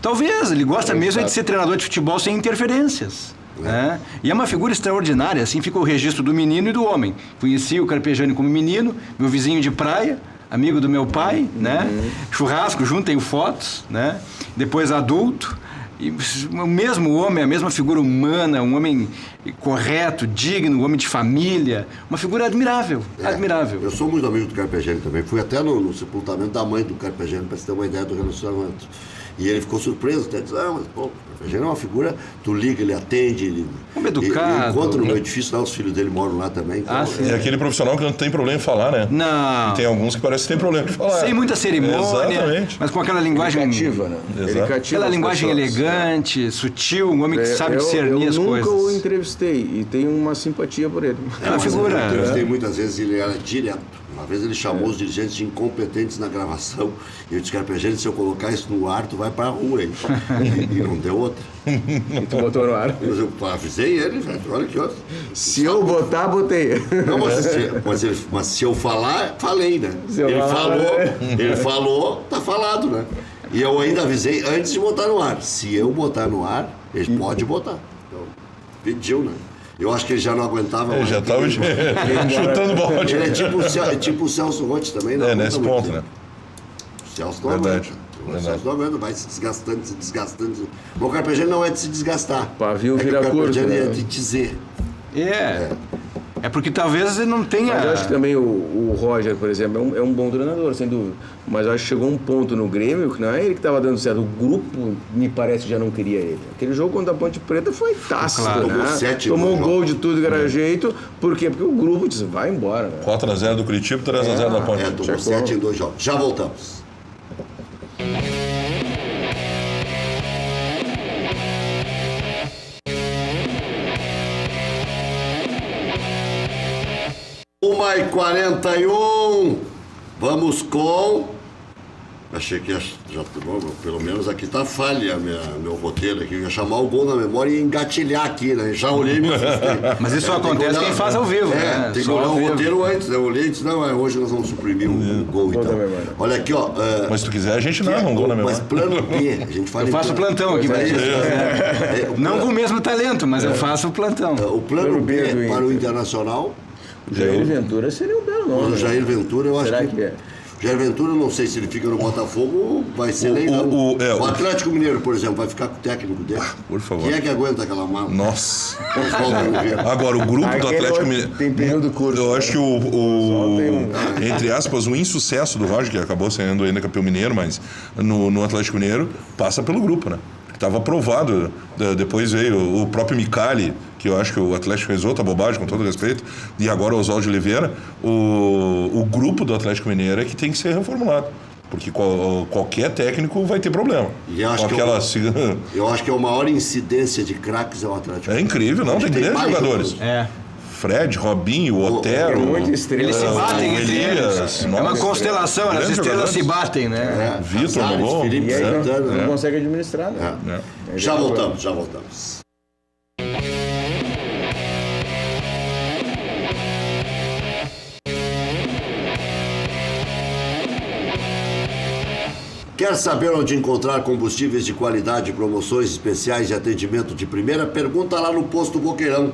Talvez, ele gosta mesmo de ser treinador de futebol sem interferências. Né? E é uma figura extraordinária, assim fica o registro do menino e do homem. Conheci o Carpegiani como menino, meu vizinho de praia, amigo do meu pai, né? Churrasco junto, tenho fotos, né? Depois adulto, e o mesmo homem, a mesma figura humana, um homem correto, digno, um homem de família, uma figura admirável, admirável. Eu sou muito amigo do Carpegiani também, fui até no sepultamento da mãe do Carpegiani para você ter uma ideia do relacionamento. E ele ficou surpreso, até disse, mas pô, o Carpegiani é uma figura, tu liga, ele atende, ele... Como educado. Encontra no meu edifício lá, os filhos dele moram lá também. Então, É aquele profissional que não tem problema em falar, né? Não. E tem alguns que parece que tem problema em falar. Sem muita cerimônia, exatamente. Mas com aquela linguagem... Cativa, né? Aquela linguagem elegante, sutil, um homem que sabe discernir as coisas. Eu nunca o entrevistei e tenho uma simpatia por ele. É uma figura... Eu entrevistei muitas vezes, ele era direto. Uma vez ele chamou os dirigentes de incompetentes na gravação. E eu disse, Carpegiani, se eu colocar isso no ar, tu vai pra rua, hein? E não deu outra. E tu botou no ar? Eu avisei ele, velho. Olha que outro. Se eu botar, botei. Não, mas se eu falar, falei, né? Ele falou, tá falado, né? E eu ainda avisei antes de botar no ar. Se eu botar no ar, ele pode botar. Então, pediu, né? Eu acho que ele já não aguentava mais. Ele já estava chutando balde. Ele é tipo o Celso Rotti também, né? Nesse ponto, né? O Celso não aguenta. O Celso não aguenta, vai se desgastando. O Carpegiani não é de se desgastar. Pavio vira curto. O Carpegiani né? é de dizer. É porque talvez ele não tenha... Mas eu acho que também o Roger, por exemplo, é um bom treinador, sem dúvida. Mas eu acho que chegou um ponto no Grêmio que não é ele que estava dando certo. O grupo, me parece, já não queria ele. Aquele jogo contra a Ponte Preta foi tácito, Claro. né? Tomou gol de tudo que era jeito. Por quê? Porque o grupo disse, vai embora. Né? 4x0 do Curitiba, 3x0 da Ponte. Tomou 7 em 2 jogos. Já voltamos. Uma e 41. Vamos com. Achei que já pelo menos aqui tá falha meu roteiro aqui. Eu ia chamar o gol na memória e engatilhar aqui, né? Já olhei meu. Mas isso só acontece quem faz ao vivo, né? Tem que olhar o roteiro antes, né? Eu olhei e disse, não, hoje nós vamos suprimir um gol então. Olha aqui, ó. Mas se tu quiser, a gente narra um gol na memória. Mas plano B, a gente fala. Eu faço plantão aqui pra gente. Não com o mesmo talento, mas eu faço o plantão. O plano B para o Internacional. O Jair Ventura seria um belo nome. O Jair Ventura, eu acho Será que é? Jair Ventura, não sei se ele fica no Botafogo, vai ser legal. O Atlético Mineiro, por exemplo, vai ficar com o técnico dele. Por favor. Quem é que aguenta aquela mala? Nossa. Oswaldo Oliveira. Agora, o grupo do Atlético Mineiro... Tem período curto. Eu acho que entre aspas, o insucesso do Roger, que acabou sendo ainda campeão mineiro, mas no Atlético Mineiro, passa pelo grupo, né? Estava aprovado. Depois veio o próprio Micali, que eu acho que o Atlético fez outra bobagem, com todo respeito, e agora o Oswaldo Oliveira. O grupo do Atlético Mineiro é que tem que ser reformulado, porque qualquer técnico vai ter problema. E eu acho que a maior incidência de craques é o Atlético. É incrível, não? Tem grandes jogadores. Fred, Robinho, Otero. Muita estrela. Eles se batem entre Elias. eles. É uma constelação, as estrelas se batem, né? Vitor, Felipe E aí Santana. não consegue administrar, né? Já voltamos. Quer saber onde encontrar combustíveis de qualidade, promoções especiais e atendimento de primeira? Pergunta lá no Posto Boqueirão.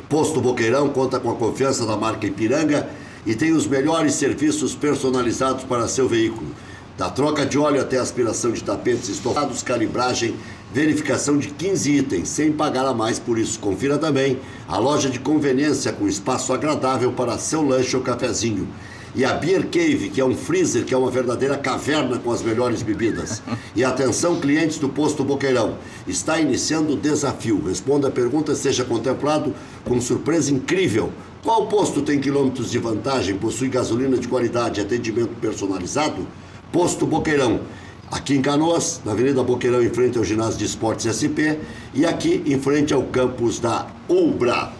Posto Boqueirão conta com a confiança da marca Ipiranga e tem os melhores serviços personalizados para seu veículo. Da troca de óleo até aspiração de tapetes estofados, calibragem, verificação de 15 itens, sem pagar a mais por isso. Confira também a loja de conveniência com espaço agradável para seu lanche ou cafezinho. E a Beer Cave, que é um freezer, que é uma verdadeira caverna com as melhores bebidas. E atenção, clientes do Posto Boqueirão, está iniciando o desafio. Responda a pergunta e seja contemplado com surpresa incrível. Qual posto tem quilômetros de vantagem, possui gasolina de qualidade e atendimento personalizado? Posto Boqueirão. Aqui em Canoas, na Avenida Boqueirão, em frente ao Ginásio de Esportes SP. E aqui, em frente ao campus da Umbra.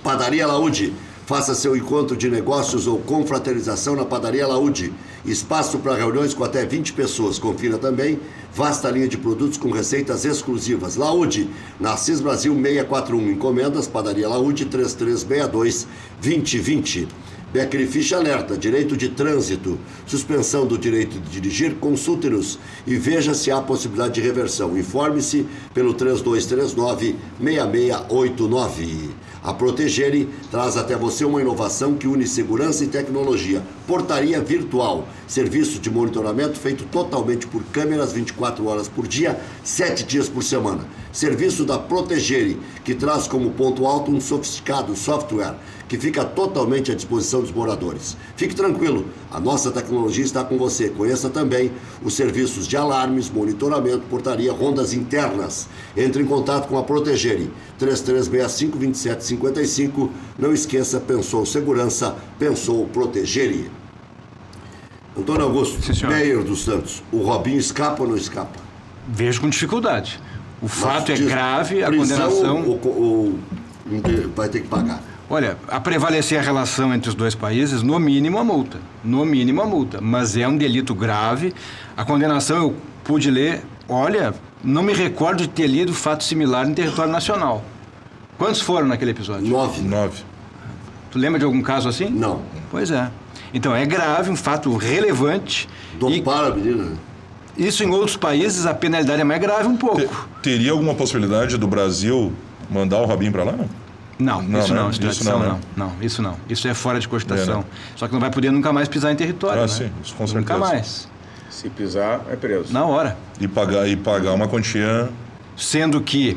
Padaria Laúde. Faça seu encontro de negócios ou confraternização na Padaria Laúde. Espaço para reuniões com até 20 pessoas. Confira também vasta linha de produtos com receitas exclusivas. Laúde, na Assis Brasil 641. Encomendas, Padaria Laúde 3362-2020. Becker e Ficha alerta, direito de trânsito, suspensão do direito de dirigir, consulte-nos e veja se há possibilidade de reversão. Informe-se pelo 3239-6689. A Protegere traz até você uma inovação que une segurança e tecnologia. Portaria virtual, serviço de monitoramento feito totalmente por câmeras 24 horas por dia, 7 dias por semana. Serviço da Protegere, que traz como ponto alto um sofisticado software que fica totalmente à disposição dos moradores. Fique tranquilo, a nossa tecnologia está com você. Conheça também os serviços de alarmes, monitoramento, portaria, rondas internas. Entre em contato com a Protegere, 3365-2755. Não esqueça, pensou segurança, pensou Protegere. Antônio Augusto, Meyer dos Santos, o Robinho escapa ou não escapa? Vejo com dificuldade. O fato é grave, a prisão condenação... vai ter que pagar. Olha, a prevalecer a relação entre os dois países, no mínimo a multa. No mínimo a multa. Mas é um delito grave. A condenação eu pude ler, olha, não me recordo de ter lido fato similar em território nacional. Quantos foram naquele episódio? 9. Tu lembra de algum caso assim? Não. Pois é. Então é grave, um fato relevante. Doparam a menina. Isso em outros países a penalidade é mais grave um pouco. Teria alguma possibilidade do Brasil mandar o Robinho para lá, não? Não, isso não, extradição né? não. Isso não. Isso é fora de cogitação. Só que não vai poder nunca mais pisar em território, né? Sim, isso com certeza. Nunca mais. Se pisar, é preso. Na hora. E pagar uma quantia... Sendo que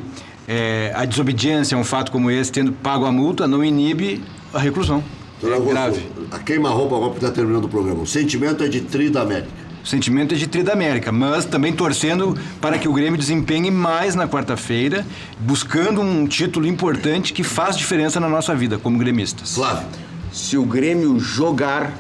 a desobediência a um fato como esse, tendo pago a multa, não inibe a reclusão. É grave. A queima-roupa agora está terminando o programa. O sentimento é de Tri da América. O sentimento é de Tri da América, mas também torcendo para que o Grêmio desempenhe mais na quarta-feira, buscando um título importante que faz diferença na nossa vida como gremistas. Flávio. Se o Grêmio jogar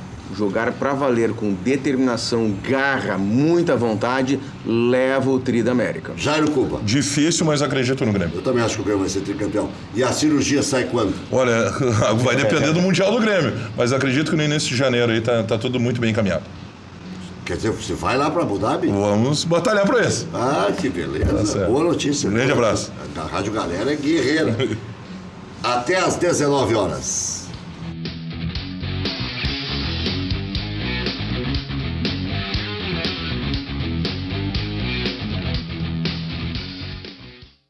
pra valer com determinação, garra, muita vontade, leva o Tri da América. Jairo Cuba. Difícil, mas acredito no Grêmio. Eu também acho que o Grêmio vai ser tricampeão. E a cirurgia sai quando? Olha, vai depender do Mundial do Grêmio, mas acredito que no início de janeiro aí tá tudo muito bem encaminhado. Quer dizer, você vai lá para Abu Dhabi? Vamos batalhar por isso. Ah, que beleza. Tá Boa notícia. Um grande abraço. A Rádio Galera é guerreira. Até às 19 horas.